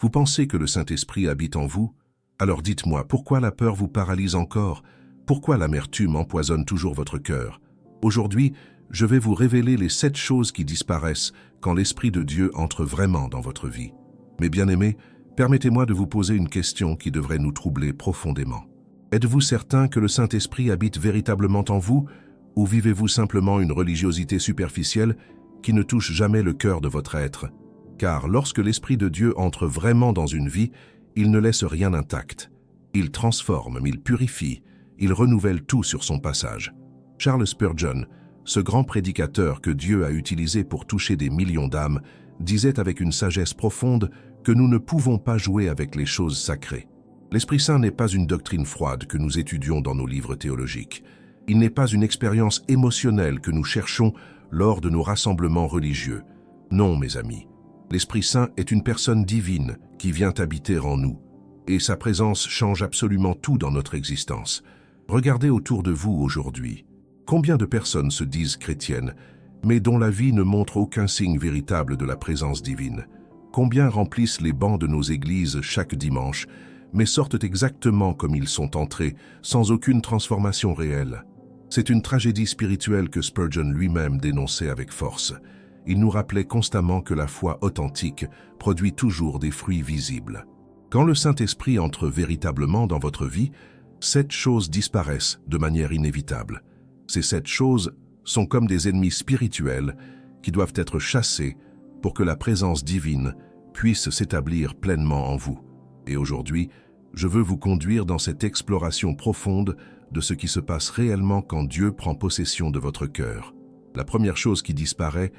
Vous pensez que le Saint-Esprit habite en vous? Alors dites-moi, pourquoi la peur vous paralyse encore? Pourquoi l'amertume empoisonne toujours votre cœur? Aujourd'hui, je vais vous révéler les 7 choses qui disparaissent quand l'Esprit de Dieu entre vraiment dans votre vie. Mes bien-aimés, permettez-moi de vous poser une question qui devrait nous troubler profondément. Êtes-vous certain que le Saint-Esprit habite véritablement en vous, ou vivez-vous simplement une religiosité superficielle qui ne touche jamais le cœur de votre être? Car lorsque l'Esprit de Dieu entre vraiment dans une vie, il ne laisse rien intact. Il transforme, il purifie, il renouvelle tout sur son passage. Charles Spurgeon, ce grand prédicateur que Dieu a utilisé pour toucher des millions d'âmes, disait avec une sagesse profonde que nous ne pouvons pas jouer avec les choses sacrées. L'Esprit Saint n'est pas une doctrine froide que nous étudions dans nos livres théologiques. Il n'est pas une expérience émotionnelle que nous cherchons lors de nos rassemblements religieux. Non, mes amis. L'Esprit Saint est une personne divine qui vient habiter en nous, et sa présence change absolument tout dans notre existence. Regardez autour de vous aujourd'hui. Combien de personnes se disent chrétiennes, mais dont la vie ne montre aucun signe véritable de la présence divine? Combien remplissent les bancs de nos églises chaque dimanche, mais sortent exactement comme ils sont entrés, sans aucune transformation réelle? C'est une tragédie spirituelle que Spurgeon lui-même dénonçait avec force. Il nous rappelait constamment que la foi authentique produit toujours des fruits visibles. Quand le Saint-Esprit entre véritablement dans votre vie, 7 choses disparaissent de manière inévitable. Ces 7 choses sont comme des ennemis spirituels qui doivent être chassés pour que la présence divine puisse s'établir pleinement en vous. Et aujourd'hui, je veux vous conduire dans cette exploration profonde de ce qui se passe réellement quand Dieu prend possession de votre cœur. La première chose qui disparaît,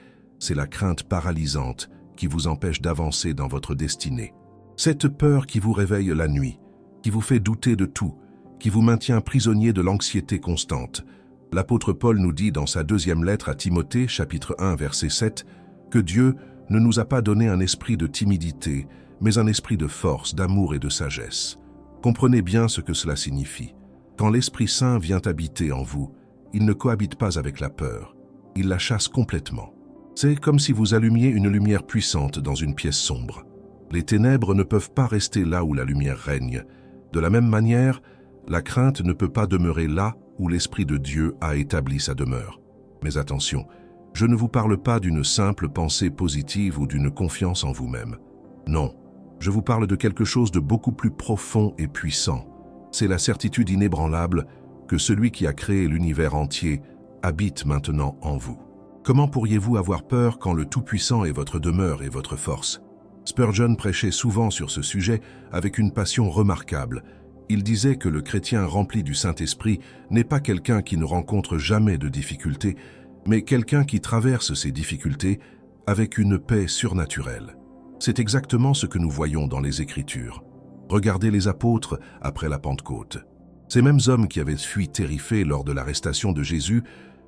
c'est la crainte paralysante qui vous empêche d'avancer dans votre destinée. Cette peur qui vous réveille la nuit, qui vous fait douter de tout, qui vous maintient prisonnier de l'anxiété constante. L'apôtre Paul nous dit dans sa 2e lettre à Timothée, chapitre 1, verset 7, que Dieu ne nous a pas donné un esprit de timidité, mais un esprit de force, d'amour et de sagesse. Comprenez bien ce que cela signifie. Quand l'Esprit Saint vient habiter en vous, il ne cohabite pas avec la peur, il la chasse complètement. C'est comme si vous allumiez une lumière puissante dans une pièce sombre. Les ténèbres ne peuvent pas rester là où la lumière règne. De la même manière, la crainte ne peut pas demeurer là où l'Esprit de Dieu a établi sa demeure. Mais attention, je ne vous parle pas d'une simple pensée positive ou d'une confiance en vous-même. Non, je vous parle de quelque chose de beaucoup plus profond et puissant. C'est la certitude inébranlable que celui qui a créé l'univers entier habite maintenant en vous. Comment pourriez-vous avoir peur quand le Tout-Puissant est votre demeure et votre force? Spurgeon prêchait souvent sur ce sujet avec une passion remarquable. Il disait que le chrétien rempli du Saint-Esprit n'est pas quelqu'un qui ne rencontre jamais de difficultés, mais quelqu'un qui traverse ces difficultés avec une paix surnaturelle. C'est exactement ce que nous voyons dans les Écritures. Regardez les apôtres après la Pentecôte. Ces mêmes hommes qui avaient fui terrifiés lors de l'arrestation de Jésus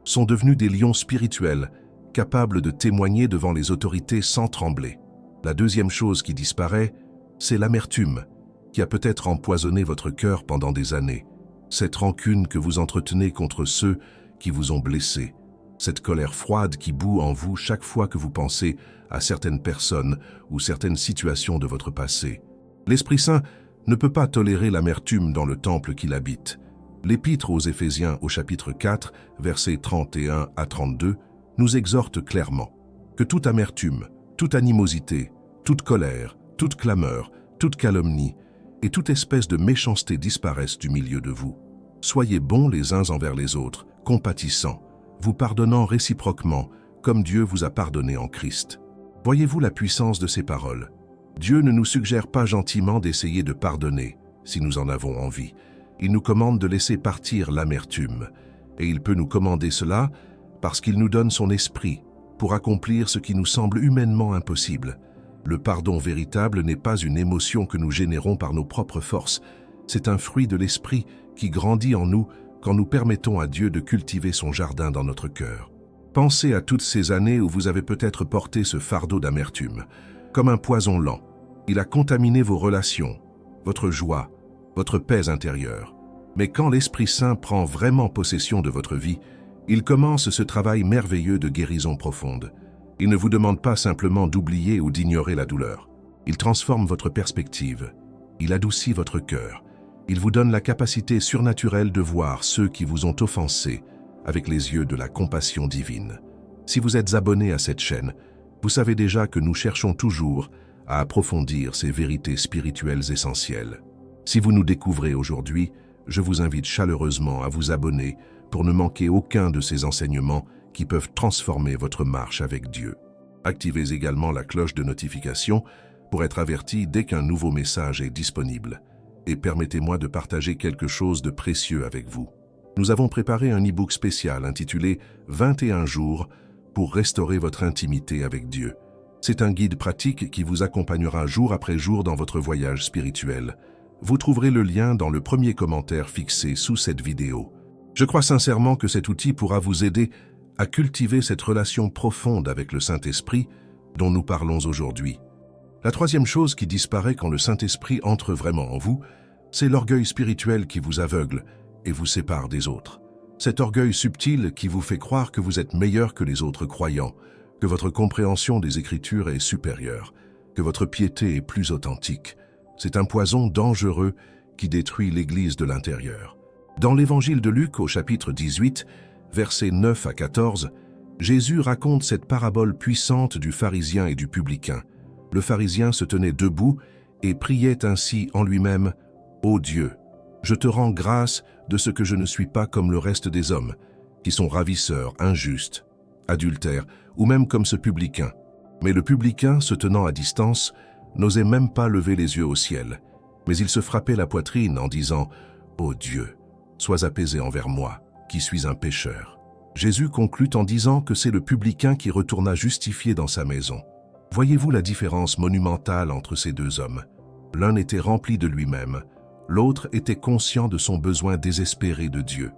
sont devenus des lions spirituels, capables de témoigner devant les autorités sans trembler. La deuxième chose qui disparaît, c'est l'amertume, qui a peut-être empoisonné votre cœur pendant des années. Cette rancune que vous entretenez contre ceux qui vous ont blessé. Cette colère froide qui bout en vous chaque fois que vous pensez à certaines personnes ou certaines situations de votre passé. L'Esprit Saint ne peut pas tolérer l'amertume dans le temple qu'il habite. L'Épître aux Éphésiens au chapitre 4, versets 31 à 32, nous exhorte clairement que toute amertume, toute animosité, toute colère, toute clameur, toute calomnie et toute espèce de méchanceté disparaissent du milieu de vous. Soyez bons les uns envers les autres, compatissants, vous pardonnant réciproquement, comme Dieu vous a pardonné en Christ. Voyez-vous la puissance de ces paroles? Dieu ne nous suggère pas gentiment d'essayer de pardonner, si nous en avons envie. Il nous commande de laisser partir l'amertume. Et il peut nous commander cela parce qu'il nous donne son esprit pour accomplir ce qui nous semble humainement impossible. Le pardon véritable n'est pas une émotion que nous générons par nos propres forces. C'est un fruit de l'esprit qui grandit en nous quand nous permettons à Dieu de cultiver son jardin dans notre cœur. Pensez à toutes ces années où vous avez peut-être porté ce fardeau d'amertume. Comme un poison lent, il a contaminé vos relations, votre joie, votre paix intérieure. Mais quand l'Esprit Saint prend vraiment possession de votre vie, il commence ce travail merveilleux de guérison profonde. Il ne vous demande pas simplement d'oublier ou d'ignorer la douleur. Il transforme votre perspective. Il adoucit votre cœur. Il vous donne la capacité surnaturelle de voir ceux qui vous ont offensés avec les yeux de la compassion divine. Si vous êtes abonné à cette chaîne, vous savez déjà que nous cherchons toujours à approfondir ces vérités spirituelles essentielles. Si vous nous découvrez aujourd'hui, je vous invite chaleureusement à vous abonner pour ne manquer aucun de ces enseignements qui peuvent transformer votre marche avec Dieu. Activez également la cloche de notification pour être averti dès qu'un nouveau message est disponible. Et permettez-moi de partager quelque chose de précieux avec vous. Nous avons préparé un e-book spécial intitulé « 21 jours pour restaurer votre intimité avec Dieu ». C'est un guide pratique qui vous accompagnera jour après jour dans votre voyage spirituel. Vous trouverez le lien dans le premier commentaire fixé sous cette vidéo. Je crois sincèrement que cet outil pourra vous aider à cultiver cette relation profonde avec le Saint-Esprit dont nous parlons aujourd'hui. La troisième chose qui disparaît quand le Saint-Esprit entre vraiment en vous, c'est l'orgueil spirituel qui vous aveugle et vous sépare des autres. Cet orgueil subtil qui vous fait croire que vous êtes meilleur que les autres croyants, que votre compréhension des Écritures est supérieure, que votre piété est plus authentique. C'est un poison dangereux qui détruit l'Église de l'intérieur. Dans l'Évangile de Luc, au chapitre 18, versets 9 à 14, Jésus raconte cette parabole puissante du pharisien et du publicain. Le pharisien se tenait debout et priait ainsi en lui-même « Ô Dieu, je te rends grâce de ce que je ne suis pas comme le reste des hommes, qui sont ravisseurs, injustes, adultères, ou même comme ce publicain. » Mais le publicain, se tenant à distance, n'osait même pas lever les yeux au ciel, mais il se frappait la poitrine en disant « Ô Dieu, sois apaisé envers moi, qui suis un pécheur. » Jésus conclut en disant que c'est le publicain qui retourna justifié dans sa maison. Voyez-vous la différence monumentale entre ces deux hommes? L'un était rempli de lui-même, l'autre était conscient de son besoin désespéré de Dieu.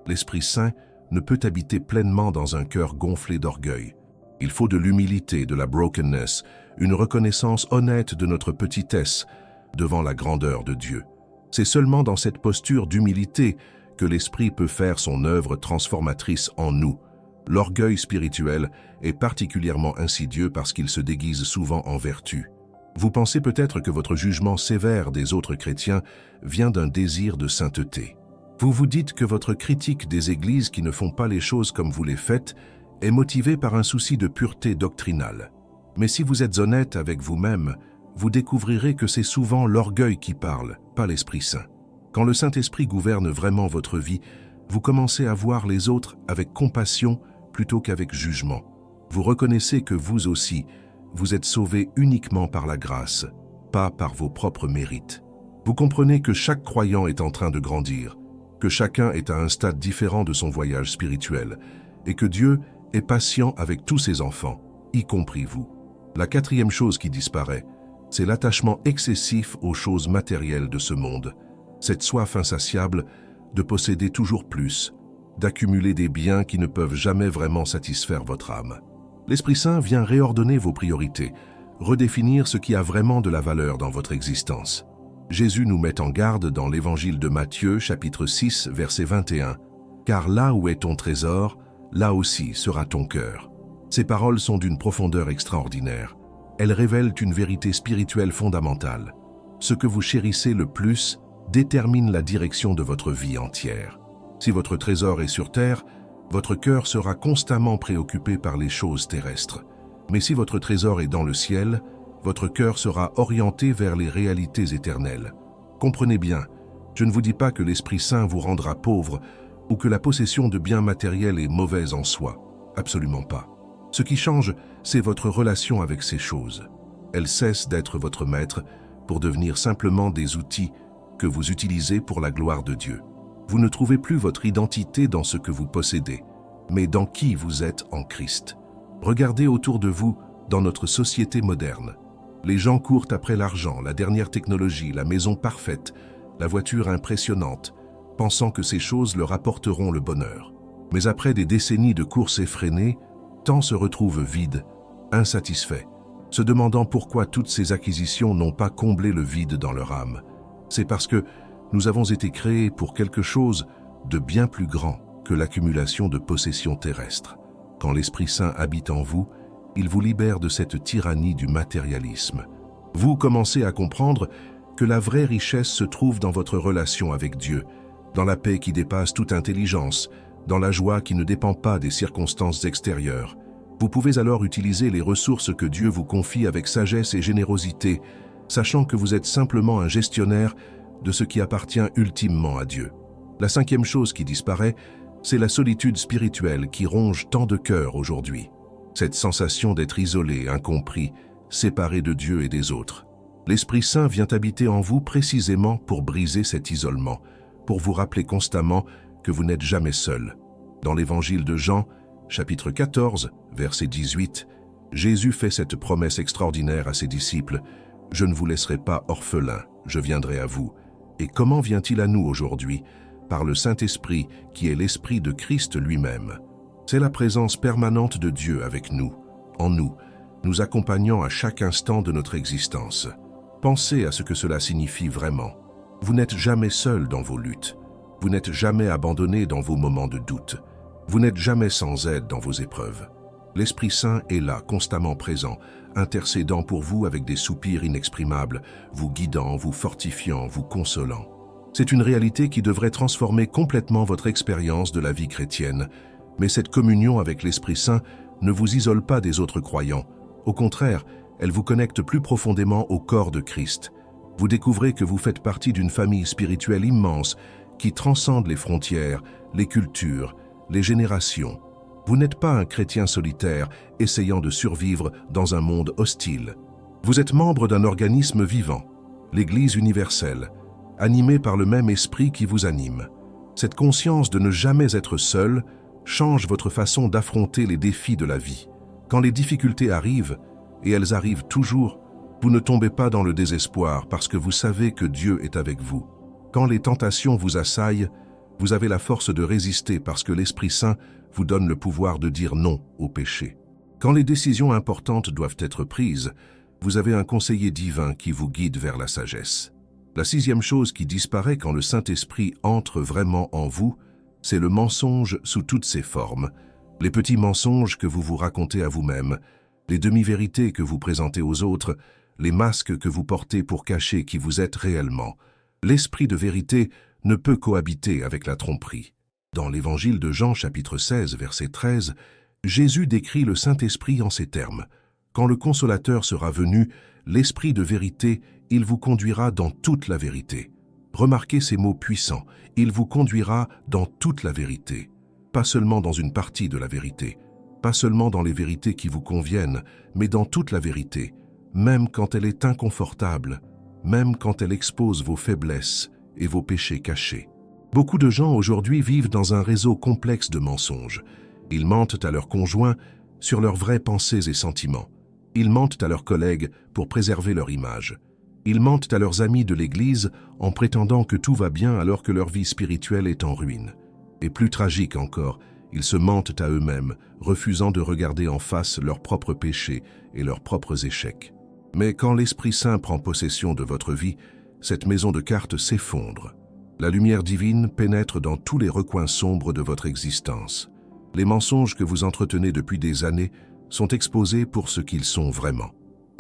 L'Esprit Saint ne peut habiter pleinement dans un cœur gonflé d'orgueil. Il faut de l'humilité, de la brokenness, une reconnaissance honnête de notre petitesse devant la grandeur de Dieu. C'est seulement dans cette posture d'humilité que l'Esprit peut faire son œuvre transformatrice en nous. L'orgueil spirituel est particulièrement insidieux parce qu'il se déguise souvent en vertu. Vous pensez peut-être que votre jugement sévère des autres chrétiens vient d'un désir de sainteté. Vous vous dites que votre critique des églises qui ne font pas les choses comme vous les faites est motivée par un souci de pureté doctrinale. Mais si vous êtes honnête avec vous-même, vous découvrirez que c'est souvent l'orgueil qui parle, pas l'Esprit Saint. Quand le Saint-Esprit gouverne vraiment votre vie, vous commencez à voir les autres avec compassion plutôt qu'avec jugement. Vous reconnaissez que vous aussi, vous êtes sauvés uniquement par la grâce, pas par vos propres mérites. Vous comprenez que chaque croyant est en train de grandir, que chacun est à un stade différent de son voyage spirituel, et que Dieu est patient avec tous ses enfants, y compris vous. La quatrième chose qui disparaît, c'est l'attachement excessif aux choses matérielles de ce monde, cette soif insatiable de posséder toujours plus, d'accumuler des biens qui ne peuvent jamais vraiment satisfaire votre âme. L'Esprit Saint vient réordonner vos priorités, redéfinir ce qui a vraiment de la valeur dans votre existence. Jésus nous met en garde dans l'Évangile de Matthieu, chapitre 6, verset 21. « Car là où est ton trésor, là aussi sera ton cœur. » Ces paroles sont d'une profondeur extraordinaire. Elles révèlent une vérité spirituelle fondamentale. Ce que vous chérissez le plus détermine la direction de votre vie entière. Si votre trésor est sur terre, votre cœur sera constamment préoccupé par les choses terrestres. Mais si votre trésor est dans le ciel, votre cœur sera orienté vers les réalités éternelles. Comprenez bien, je ne vous dis pas que l'Esprit Saint vous rendra pauvre ou que la possession de biens matériels est mauvaise en soi. Absolument pas. Ce qui change, c'est votre relation avec ces choses. Elles cessent d'être votre maître pour devenir simplement des outils que vous utilisez pour la gloire de Dieu. Vous ne trouvez plus votre identité dans ce que vous possédez, mais dans qui vous êtes en Christ. Regardez autour de vous dans notre société moderne. Les gens courent après l'argent, la dernière technologie, la maison parfaite, la voiture impressionnante, pensant que ces choses leur apporteront le bonheur. Mais après des décennies de courses effrénées, tant se retrouvent vides, insatisfaits, se demandant pourquoi toutes ces acquisitions n'ont pas comblé le vide dans leur âme. C'est parce que nous avons été créés pour quelque chose de bien plus grand que l'accumulation de possessions terrestres. Quand l'Esprit Saint habite en vous, il vous libère de cette tyrannie du matérialisme. Vous commencez à comprendre que la vraie richesse se trouve dans votre relation avec Dieu, dans la paix qui dépasse toute intelligence, dans la joie qui ne dépend pas des circonstances extérieures. Vous pouvez alors utiliser les ressources que Dieu vous confie avec sagesse et générosité, sachant que vous êtes simplement un gestionnaire de ce qui appartient ultimement à Dieu. La cinquième chose qui disparaît, c'est la solitude spirituelle qui ronge tant de cœurs aujourd'hui. Cette sensation d'être isolé, incompris, séparé de Dieu et des autres. L'Esprit Saint vient habiter en vous précisément pour briser cet isolement, pour vous rappeler constamment que vous n'êtes jamais seul. Dans l'Évangile de Jean, chapitre 14, verset 18, Jésus fait cette promesse extraordinaire à ses disciples « Je ne vous laisserai pas orphelins, je viendrai à vous ». Et comment vient-il à nous aujourd'hui? Par le Saint-Esprit, qui est l'Esprit de Christ lui-même. C'est la présence permanente de Dieu avec nous, en nous, nous accompagnant à chaque instant de notre existence. Pensez à ce que cela signifie vraiment. Vous n'êtes jamais seul dans vos luttes. Vous n'êtes jamais abandonné dans vos moments de doute. Vous n'êtes jamais sans aide dans vos épreuves. L'Esprit Saint est là, constamment présent, intercédant pour vous avec des soupirs inexprimables, vous guidant, vous fortifiant, vous consolant. C'est une réalité qui devrait transformer complètement votre expérience de la vie chrétienne. Mais cette communion avec l'Esprit Saint ne vous isole pas des autres croyants. Au contraire, elle vous connecte plus profondément au corps de Christ. Vous découvrez que vous faites partie d'une famille spirituelle immense qui transcende les frontières, les cultures, les générations. Vous n'êtes pas un chrétien solitaire essayant de survivre dans un monde hostile. Vous êtes membre d'un organisme vivant, l'Église universelle, animé par le même esprit qui vous anime. Cette conscience de ne jamais être seul change votre façon d'affronter les défis de la vie. Quand les difficultés arrivent, et elles arrivent toujours, vous ne tombez pas dans le désespoir parce que vous savez que Dieu est avec vous. Quand les tentations vous assaillent, vous avez la force de résister parce que l'Esprit Saint vous donne le pouvoir de dire non au péché. Quand les décisions importantes doivent être prises, vous avez un conseiller divin qui vous guide vers la sagesse. La sixième chose qui disparaît quand le Saint-Esprit entre vraiment en vous, c'est le mensonge sous toutes ses formes. Les petits mensonges que vous vous racontez à vous-même, les demi-vérités que vous présentez aux autres, les masques que vous portez pour cacher qui vous êtes réellement. L'esprit de vérité ne peut cohabiter avec la tromperie. Dans l'Évangile de Jean, chapitre 16, verset 13, Jésus décrit le Saint-Esprit en ces termes. « Quand le Consolateur sera venu, l'Esprit de vérité, il vous conduira dans toute la vérité. » Remarquez ces mots puissants. Il vous conduira dans toute la vérité. Pas seulement dans une partie de la vérité. Pas seulement dans les vérités qui vous conviennent, mais dans toute la vérité. Même quand elle est inconfortable. Même quand elle expose vos faiblesses et vos péchés cachés. Beaucoup de gens aujourd'hui vivent dans un réseau complexe de mensonges. Ils mentent à leurs conjoints sur leurs vraies pensées et sentiments. Ils mentent à leurs collègues pour préserver leur image. Ils mentent à leurs amis de l'Église en prétendant que tout va bien alors que leur vie spirituelle est en ruine. Et plus tragique encore, ils se mentent à eux-mêmes, refusant de regarder en face leurs propres péchés et leurs propres échecs. Mais quand l'Esprit Saint prend possession de votre vie, cette maison de cartes s'effondre. La lumière divine pénètre dans tous les recoins sombres de votre existence. Les mensonges que vous entretenez depuis des années sont exposés pour ce qu'ils sont vraiment.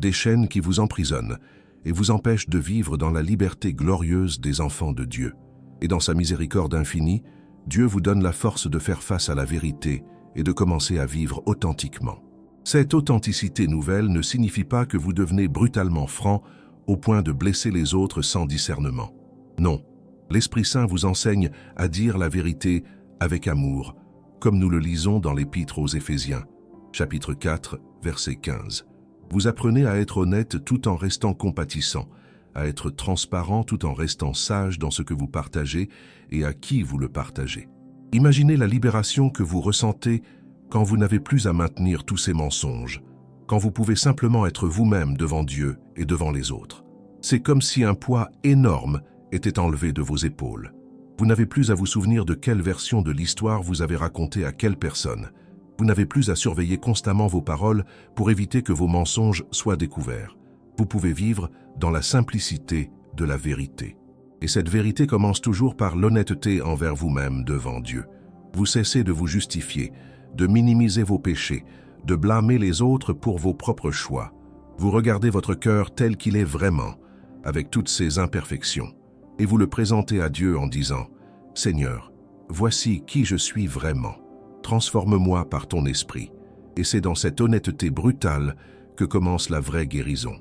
Des chaînes qui vous emprisonnent et vous empêchent de vivre dans la liberté glorieuse des enfants de Dieu. Et dans sa miséricorde infinie, Dieu vous donne la force de faire face à la vérité et de commencer à vivre authentiquement. Cette authenticité nouvelle ne signifie pas que vous devenez brutalement franc au point de blesser les autres sans discernement. Non, l'Esprit Saint vous enseigne à dire la vérité avec amour, comme nous le lisons dans l'Épître aux Éphésiens, chapitre 4, verset 15. Vous apprenez à être honnête tout en restant compatissant, à être transparent tout en restant sage dans ce que vous partagez et à qui vous le partagez. Imaginez la libération que vous ressentez quand vous n'avez plus à maintenir tous ces mensonges, quand vous pouvez simplement être vous-même devant Dieu et devant les autres. C'est comme si un poids énorme était enlevé de vos épaules. Vous n'avez plus à vous souvenir de quelle version de l'histoire vous avez raconté à quelle personne. Vous n'avez plus à surveiller constamment vos paroles pour éviter que vos mensonges soient découverts. Vous pouvez vivre dans la simplicité de la vérité. Et cette vérité commence toujours par l'honnêteté envers vous-même devant Dieu. Vous cessez de vous justifier, de minimiser vos péchés, de blâmer les autres pour vos propres choix. Vous regardez votre cœur tel qu'il est vraiment, avec toutes ses imperfections, et vous le présentez à Dieu en disant « Seigneur, voici qui je suis vraiment. Transforme-moi par ton esprit. » Et c'est dans cette honnêteté brutale que commence la vraie guérison.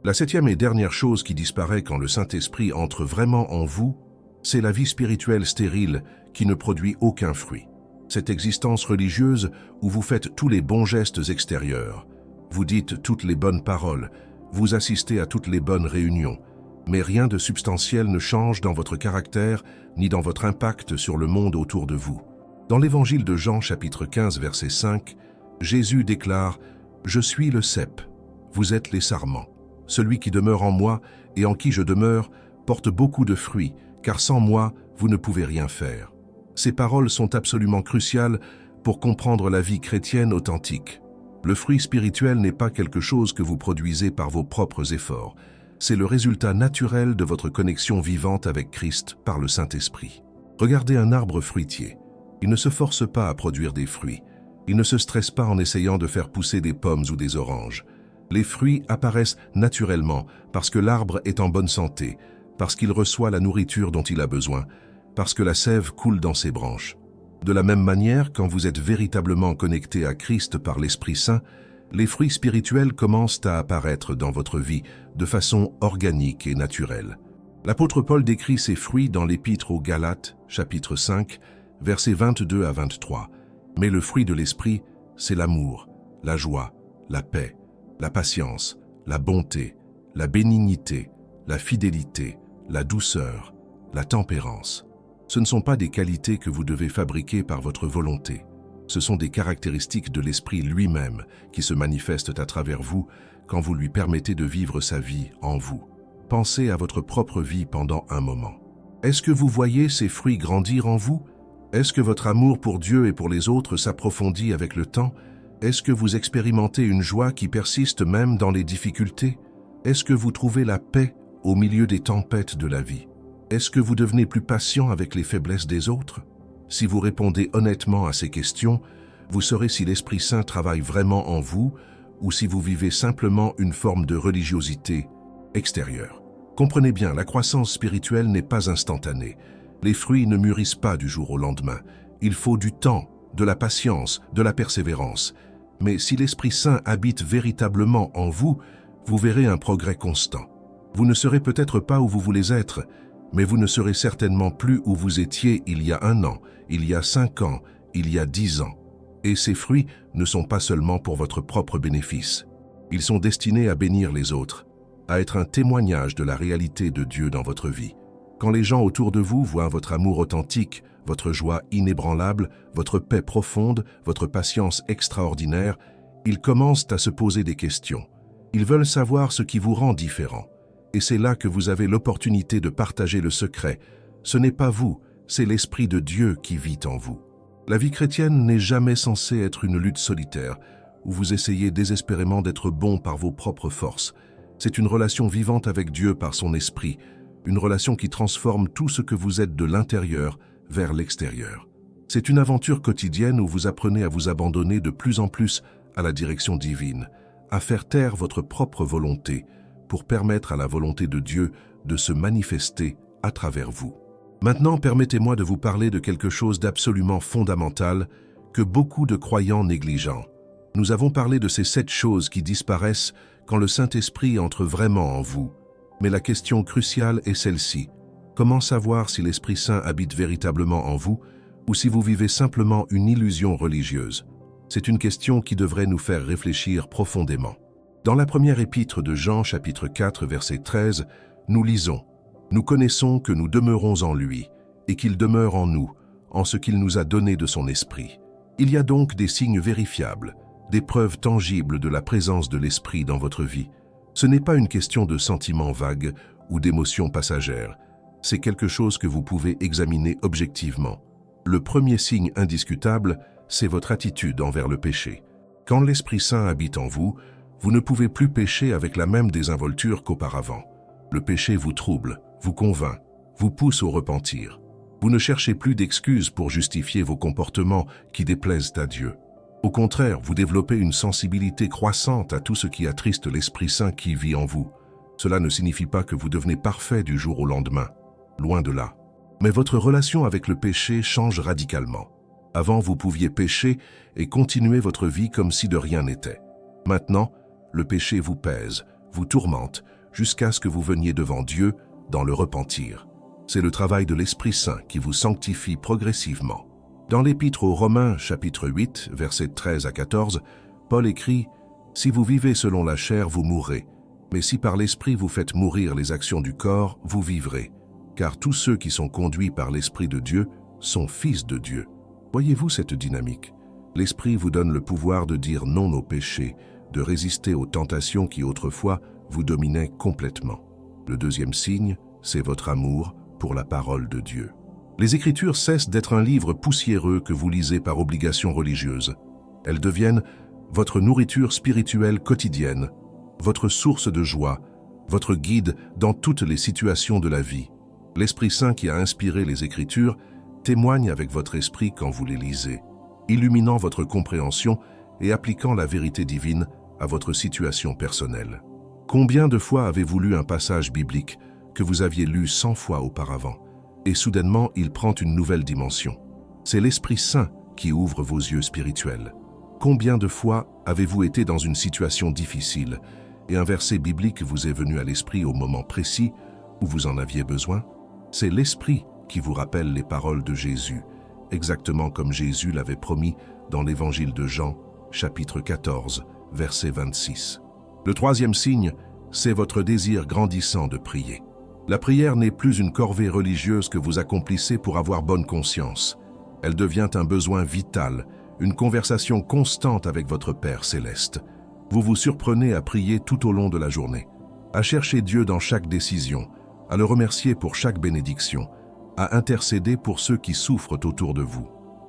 La septième et dernière chose qui disparaît quand le Saint-Esprit entre vraiment en vous, c'est la vie spirituelle stérile qui ne produit aucun fruit. Cette existence religieuse où vous faites tous les bons gestes extérieurs, vous dites toutes les bonnes paroles, vous assistez à toutes les bonnes réunions, mais rien de substantiel ne change dans votre caractère ni dans votre impact sur le monde autour de vous. Dans l'évangile de Jean chapitre 15 verset 5, Jésus déclare « Je suis le cep, vous êtes les sarments. Celui qui demeure en moi et en qui je demeure porte beaucoup de fruits, car sans moi, vous ne pouvez rien faire. » Ces paroles sont absolument cruciales pour comprendre la vie chrétienne authentique. Le fruit spirituel n'est pas quelque chose que vous produisez par vos propres efforts. C'est le résultat naturel de votre connexion vivante avec Christ par le Saint-Esprit. Regardez un arbre fruitier. Il ne se force pas à produire des fruits. Il ne se stresse pas en essayant de faire pousser des pommes ou des oranges. Les fruits apparaissent naturellement parce que l'arbre est en bonne santé, parce qu'il reçoit la nourriture dont il a besoin, parce que la sève coule dans ses branches. De la même manière, quand vous êtes véritablement connecté à Christ par l'Esprit Saint, les fruits spirituels commencent à apparaître dans votre vie de façon organique et naturelle. L'apôtre Paul décrit ces fruits dans l'Épître aux Galates, chapitre 5, versets 22 à 23. Mais le fruit de l'Esprit, c'est l'amour, la joie, la paix, la patience, la bonté, la bénignité, la fidélité, la douceur, la tempérance. Ce ne sont pas des qualités que vous devez fabriquer par votre volonté. Ce sont des caractéristiques de l'Esprit lui-même qui se manifestent à travers vous quand vous lui permettez de vivre sa vie en vous. Pensez à votre propre vie pendant un moment. Est-ce que vous voyez ces fruits grandir en vous? Est-ce que votre amour pour Dieu et pour les autres s'approfondit avec le temps? Est-ce que vous expérimentez une joie qui persiste même dans les difficultés? Est-ce que vous trouvez la paix au milieu des tempêtes de la vie? Est-ce que vous devenez plus patient avec les faiblesses des autres? Si vous répondez honnêtement à ces questions, vous saurez si l'Esprit Saint travaille vraiment en vous ou si vous vivez simplement une forme de religiosité extérieure. Comprenez bien, la croissance spirituelle n'est pas instantanée. Les fruits ne mûrissent pas du jour au lendemain. Il faut du temps, de la patience, de la persévérance. Mais si l'Esprit Saint habite véritablement en vous, vous verrez un progrès constant. Vous ne serez peut-être pas où vous voulez être, mais vous ne serez certainement plus où vous étiez il y a 1 an, il y a 5 ans, il y a 10 ans. Et ces fruits ne sont pas seulement pour votre propre bénéfice. Ils sont destinés à bénir les autres, à être un témoignage de la réalité de Dieu dans votre vie. Quand les gens autour de vous voient votre amour authentique, votre joie inébranlable, votre paix profonde, votre patience extraordinaire, ils commencent à se poser des questions. Ils veulent savoir ce qui vous rend différent. Et c'est là que vous avez l'opportunité de partager le secret. Ce n'est pas vous, c'est l'Esprit de Dieu qui vit en vous. La vie chrétienne n'est jamais censée être une lutte solitaire, où vous essayez désespérément d'être bon par vos propres forces. C'est une relation vivante avec Dieu par son Esprit, une relation qui transforme tout ce que vous êtes de l'intérieur vers l'extérieur. C'est une aventure quotidienne où vous apprenez à vous abandonner de plus en plus à la direction divine, à faire taire votre propre volonté pour permettre à la volonté de Dieu de se manifester à travers vous. Maintenant, permettez-moi de vous parler de quelque chose d'absolument fondamental que beaucoup de croyants négligent. Nous avons parlé de ces 7 choses qui disparaissent quand le Saint-Esprit entre vraiment en vous. Mais la question cruciale est celle-ci. Comment savoir si l'Esprit Saint habite véritablement en vous ou si vous vivez simplement une illusion religieuse? C'est une question qui devrait nous faire réfléchir profondément. Dans la première épître de Jean, chapitre 4, verset 13, nous lisons « Nous connaissons que nous demeurons en lui et qu'il demeure en nous, en ce qu'il nous a donné de son esprit. Il y a donc des signes vérifiables, des preuves tangibles de la présence de l'Esprit dans votre vie. Ce n'est pas une question de sentiments vagues ou d'émotions passagères. C'est quelque chose que vous pouvez examiner objectivement. Le premier signe indiscutable, c'est votre attitude envers le péché. Quand l'Esprit Saint habite en vous, vous ne pouvez plus pécher avec la même désinvolture qu'auparavant. Le péché vous trouble, vous convainc, vous pousse au repentir. Vous ne cherchez plus d'excuses pour justifier vos comportements qui déplaisent à Dieu. Au contraire, vous développez une sensibilité croissante à tout ce qui attriste l'Esprit Saint qui vit en vous. Cela ne signifie pas que vous devenez parfait du jour au lendemain. Loin de là. Mais votre relation avec le péché change radicalement. Avant, vous pouviez pécher et continuer votre vie comme si de rien n'était. Maintenant, le péché vous pèse, vous tourmente, jusqu'à ce que vous veniez devant Dieu dans le repentir. C'est le travail de l'Esprit Saint qui vous sanctifie progressivement. Dans l'Épître aux Romains, chapitre 8, versets 13 à 14, Paul écrit « Si vous vivez selon la chair, vous mourrez. Mais si par l'Esprit vous faites mourir les actions du corps, vous vivrez. Car tous ceux qui sont conduits par l'Esprit de Dieu sont fils de Dieu. » Voyez-vous cette dynamique? L'Esprit vous donne le pouvoir de dire non au péché, de résister aux tentations qui autrefois vous dominaient complètement. Le deuxième signe, c'est votre amour pour la parole de Dieu. Les Écritures cessent d'être un livre poussiéreux que vous lisez par obligation religieuse. Elles deviennent votre nourriture spirituelle quotidienne, votre source de joie, votre guide dans toutes les situations de la vie. L'Esprit Saint qui a inspiré les Écritures témoigne avec votre esprit quand vous les lisez, illuminant votre compréhension et appliquant la vérité divine à votre situation personnelle. Combien de fois avez-vous lu un passage biblique que vous aviez lu 100 fois auparavant, et soudainement il prend une nouvelle dimension? C'est l'Esprit Saint qui ouvre vos yeux spirituels. Combien de fois avez-vous été dans une situation difficile et un verset biblique vous est venu à l'esprit au moment précis où vous en aviez besoin? C'est l'Esprit qui vous rappelle les paroles de Jésus, exactement comme Jésus l'avait promis dans l'Évangile de Jean, chapitre 14, verset 26. Le troisième signe, c'est votre désir grandissant de prier. La prière n'est plus une corvée religieuse que vous accomplissez pour avoir bonne conscience. Elle devient un besoin vital, une conversation constante avec votre Père céleste. Vous vous surprenez à prier tout au long de la journée, à chercher Dieu dans chaque décision, à le remercier pour chaque bénédiction, à intercéder pour ceux qui souffrent autour de vous.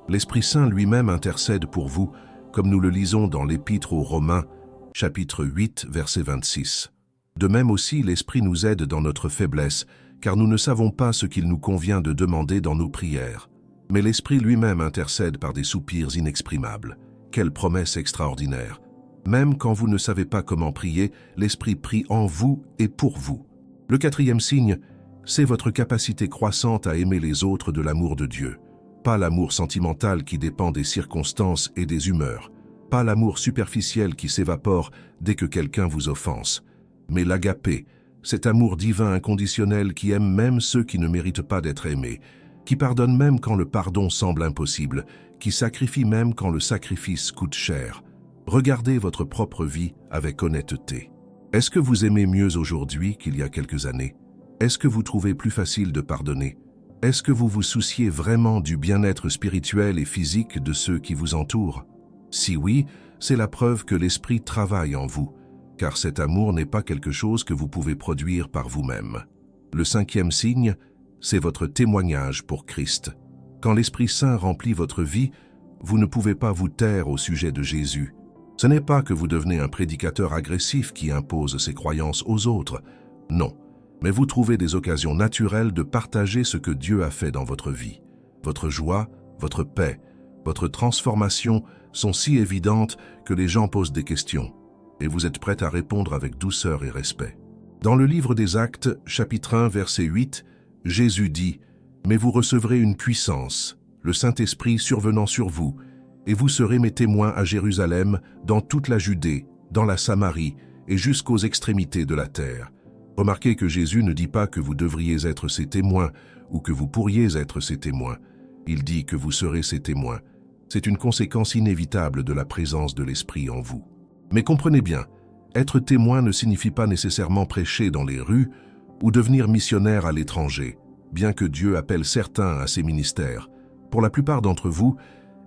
L'Esprit Saint lui-même intercède pour vous, comme nous le lisons dans l'Épître aux Romains, chapitre 8, verset 26. De même aussi, l'Esprit nous aide dans notre faiblesse, car nous ne savons pas ce qu'il nous convient de demander dans nos prières. Mais l'Esprit lui-même intercède par des soupirs inexprimables. Quelle promesse extraordinaire! Même quand vous ne savez pas comment prier, l'Esprit prie en vous et pour vous. Le quatrième signe, c'est votre capacité croissante à aimer les autres de l'amour de Dieu. Pas l'amour sentimental qui dépend des circonstances et des humeurs. Pas l'amour superficiel qui s'évapore dès que quelqu'un vous offense. Mais l'agapé, cet amour divin inconditionnel qui aime même ceux qui ne méritent pas d'être aimés, qui pardonne même quand le pardon semble impossible, qui sacrifie même quand le sacrifice coûte cher. Regardez votre propre vie avec honnêteté. Est-ce que vous aimez mieux aujourd'hui qu'il y a quelques années? Est-ce que vous trouvez plus facile de pardonner? Est-ce que vous vous souciez vraiment du bien-être spirituel et physique de ceux qui vous entourent? Si oui, c'est la preuve que l'Esprit travaille en vous, car cet amour n'est pas quelque chose que vous pouvez produire par vous-même. Le cinquième signe, c'est votre témoignage pour Christ. Quand l'Esprit Saint remplit votre vie, vous ne pouvez pas vous taire au sujet de Jésus. Ce n'est pas que vous devenez un prédicateur agressif qui impose ses croyances aux autres. Non, mais vous trouvez des occasions naturelles de partager ce que Dieu a fait dans votre vie. Votre joie, votre paix, votre transformation sont si évidentes que les gens posent des questions, et vous êtes prêts à répondre avec douceur et respect. Dans le livre des Actes, chapitre 1, verset 8, Jésus dit « Mais vous recevrez une puissance, le Saint-Esprit survenant sur vous, et vous serez mes témoins à Jérusalem, dans toute la Judée, dans la Samarie et jusqu'aux extrémités de la terre. » Remarquez que Jésus ne dit pas que vous devriez être ses témoins ou que vous pourriez être ses témoins. Il dit que vous serez ses témoins. C'est une conséquence inévitable de la présence de l'Esprit en vous. Mais comprenez bien, être témoin ne signifie pas nécessairement prêcher dans les rues ou devenir missionnaire à l'étranger, bien que Dieu appelle certains à ces ministères. Pour la plupart d'entre vous,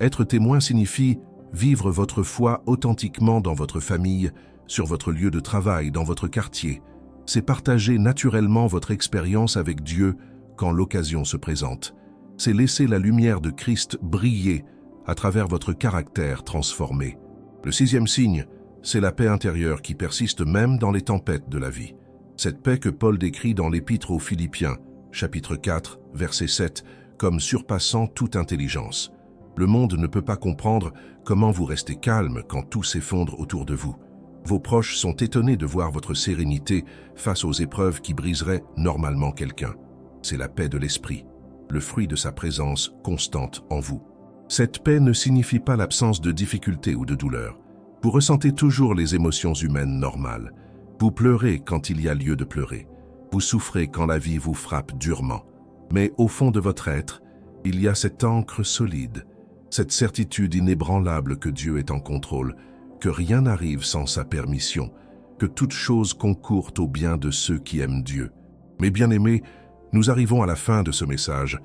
être témoin signifie vivre votre foi authentiquement dans votre famille, sur votre lieu de travail, dans votre quartier. C'est partager naturellement votre expérience avec Dieu quand l'occasion se présente. C'est laisser la lumière de Christ briller à travers votre caractère transformé. Le sixième signe, c'est la paix intérieure qui persiste même dans les tempêtes de la vie. Cette paix que Paul décrit dans l'Épître aux Philippiens, chapitre 4, verset 7, comme surpassant toute intelligence. Le monde ne peut pas comprendre comment vous restez calme quand tout s'effondre autour de vous. Vos proches sont étonnés de voir votre sérénité face aux épreuves qui briseraient normalement quelqu'un. C'est la paix de l'esprit, le fruit de sa présence constante en vous. Cette paix ne signifie pas l'absence de difficultés ou de douleur. Vous ressentez toujours les émotions humaines normales. Vous pleurez quand il y a lieu de pleurer. Vous souffrez quand la vie vous frappe durement. Mais au fond de votre être, il y a cette ancre solide, cette certitude inébranlable que Dieu est en contrôle, que rien n'arrive sans sa permission, que toute chose concourt au bien de ceux qui aiment Dieu. Mes bien-aimés, nous arrivons à la fin de ce message,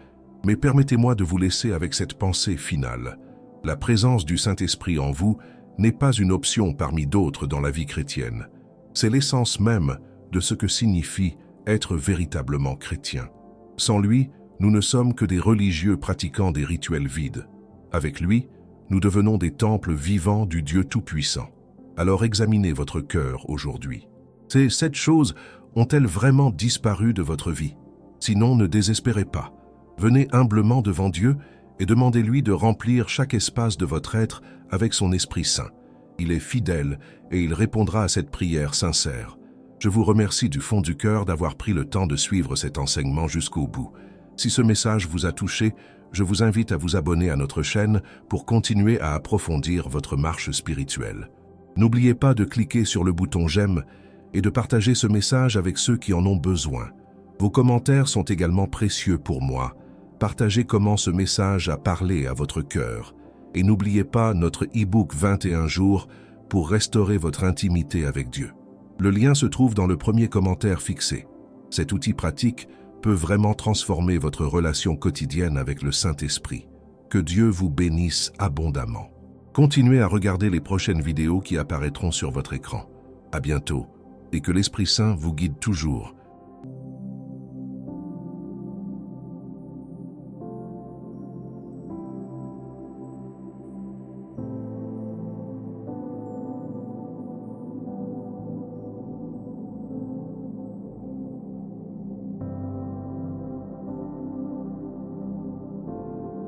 mais permettez-moi de vous laisser avec cette pensée finale. La présence du Saint-Esprit en vous n'est pas une option parmi d'autres dans la vie chrétienne. C'est l'essence même de ce que signifie être véritablement chrétien. Sans lui, nous ne sommes que des religieux pratiquant des rituels vides. Avec lui, nous devenons des temples vivants du Dieu Tout-Puissant. Alors examinez votre cœur aujourd'hui. Ces 7 choses ont-elles vraiment disparu de votre vie? Sinon, ne désespérez pas. Venez humblement devant Dieu et demandez-lui de remplir chaque espace de votre être avec son Esprit Saint. Il est fidèle et il répondra à cette prière sincère. Je vous remercie du fond du cœur d'avoir pris le temps de suivre cet enseignement jusqu'au bout. Si ce message vous a touché, je vous invite à vous abonner à notre chaîne pour continuer à approfondir votre marche spirituelle. N'oubliez pas de cliquer sur le bouton j'aime et de partager ce message avec ceux qui en ont besoin. Vos commentaires sont également précieux pour moi. Partagez comment ce message a parlé à votre cœur. Et n'oubliez pas notre e-book 21 jours pour restaurer votre intimité avec Dieu. Le lien se trouve dans le premier commentaire fixé. Cet outil pratique peut vraiment transformer votre relation quotidienne avec le Saint-Esprit. Que Dieu vous bénisse abondamment. Continuez à regarder les prochaines vidéos qui apparaîtront sur votre écran. À bientôt, et que l'Esprit Saint vous guide toujours